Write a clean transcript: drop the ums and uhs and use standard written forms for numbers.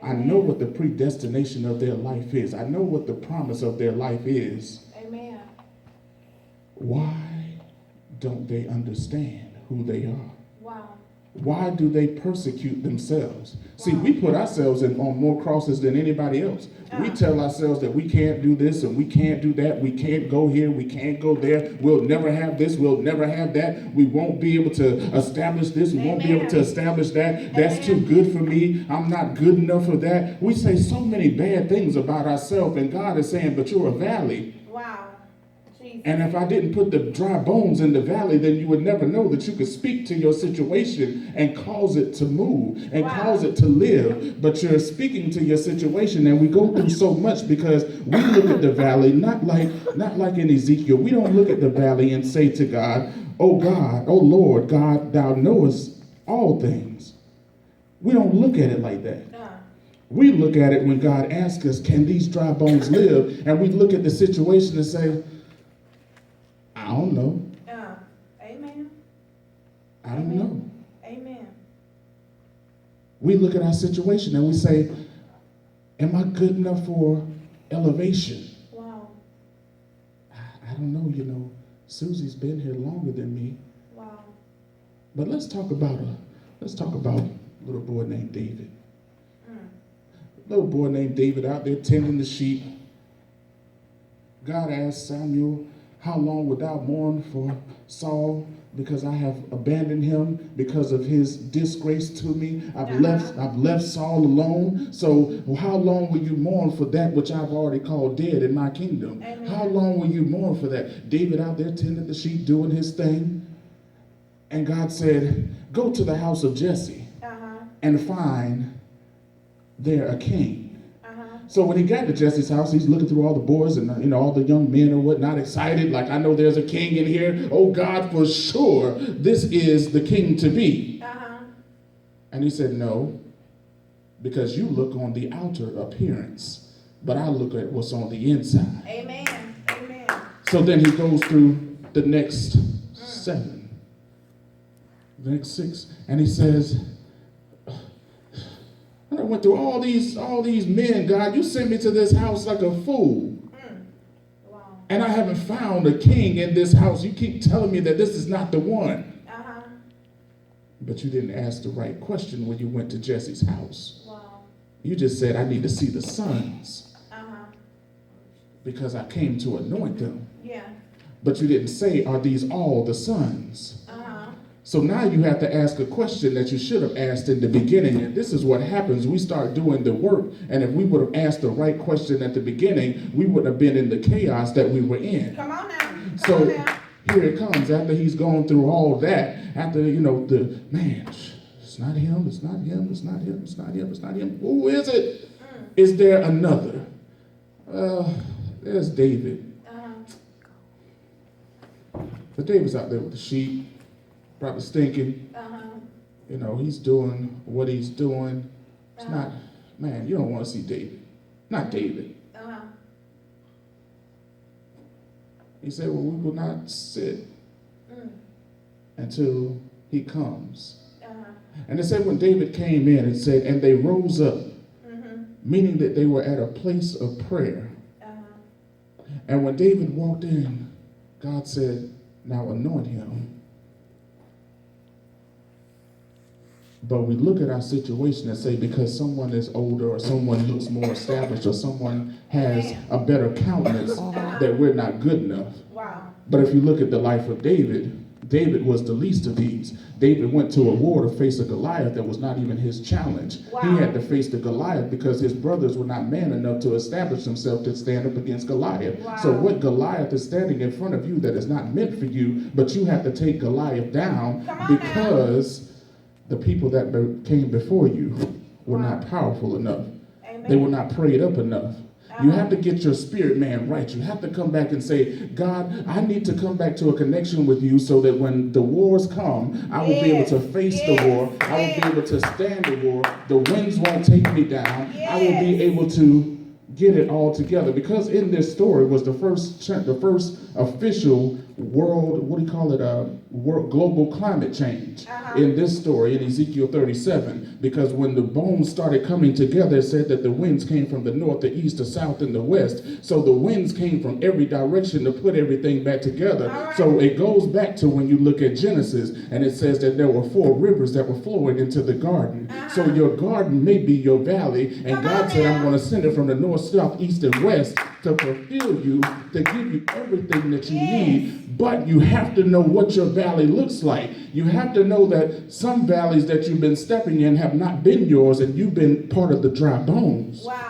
I know what the predestination of their life is. I know what the promise of their life is. Amen. Why don't they understand who they are? Wow. Why do they persecute themselves? See, we put ourselves on more crosses than anybody else. We tell ourselves that we can't do this and we can't do that. We can't go here. We can't go there. We'll never have this. We'll never have that. We won't be able to establish this. We won't be able to establish that. That's too good for me. I'm not good enough for that. We say so many bad things about ourselves, and God is saying, but you're a valley. Wow. Jesus. And if I didn't put the dry bones in the valley, then you would never know that you could speak to your situation and cause it to move and cause it to live. But you're speaking to your situation, and we go through so much because we look at the valley not like in Ezekiel. We don't look at the valley and say to God, "Oh God, oh Lord God, thou knowest all things." We don't look at it like that. We look at it when God asks us, "Can these dry bones live?" And we look at the situation and say, I don't know. Amen. I don't know. Amen. We look at our situation and we say, am I good enough for elevation? Wow. I don't know, Susie's been here longer than me. Wow. But let's talk about a little boy named David. Little boy named David out there tending the sheep. God asked Samuel, how long wilt thou mourn for Saul? Because I have abandoned him because of his disgrace to me. I've left Saul alone. So how long will you mourn for that which I've already called dead in my kingdom? Amen. How long will you mourn for that? David out there tending the sheep, doing his thing. And God said, go to the house of Jesse and find there a king. So when he got to Jesse's house, he's looking through all the boys and all the young men and whatnot, excited, like, I know there's a king in here. Oh God, for sure, this is the king to be. And he said, no, because you look on the outer appearance, but I look at what's on the inside. Amen. Amen. So then he goes through the next 7, the next 6, and he says, I went through all these men, God. You sent me to this house like a fool. Wow. And I haven't found a king in this house. You keep telling me that this is not the one. But you didn't ask the right question when you went to Jesse's house. Wow. You just said, I need to see the sons. Because I came to anoint them. Yeah. But you didn't say, are these all the sons? So now you have to ask a question that you should have asked in the beginning. And this is what happens. We start doing the work. And if we would have asked the right question at the beginning, we wouldn't have been in the chaos that we were in. Come on now. So here it comes. After he's gone through all that, after, it's not him, it's not him, it's not him, it's not him, it's not him. Who is it? Is there another? There's David. But David's out there with the sheep. Probably stinking. He's doing what he's doing. It's not, man, you don't want to see David. Not David. He said, well, we will not sit until he comes. And it said when David came in, it said, and they rose up, meaning that they were at a place of prayer. And when David walked in, God said, now anoint him. But we look at our situation and say because someone is older or someone looks more established or someone has a better countenance that we're not good enough. Wow. But if you look at the life of David, David was the least of these. David went to a war to face a Goliath that was not even his challenge. Wow. He had to face the Goliath because his brothers were not man enough to establish themselves to stand up against Goliath. Wow. So what Goliath is standing in front of you that is not meant for you, but you have to take Goliath down because the people that came before you were not powerful enough. Amen. They were not prayed up enough. You have to get your spirit man right. You have to come back and say, God, I need to come back to a connection with you so that when the wars come, I will be able to face the war. I will be able to stand the war. The winds won't take me down. I will be able to get it all together, because in this story was the first official world, what do you call it, world global climate change in this story in Ezekiel 37, because when the bones started coming together, it said that the winds came from the north, the east, the south, and the west. So the winds came from every direction to put everything back together. So it goes back to when you look at Genesis, and it says that there were 4 rivers that were flowing into the garden. So your garden may be your valley, and God said, I'm going to send it from the north, south, east, and west to fulfill you, to give you everything that you need. But you have to know what your valley looks like. You have to know that some valleys that you've been stepping in have not been yours, and you've been part of the dry bones. Wow.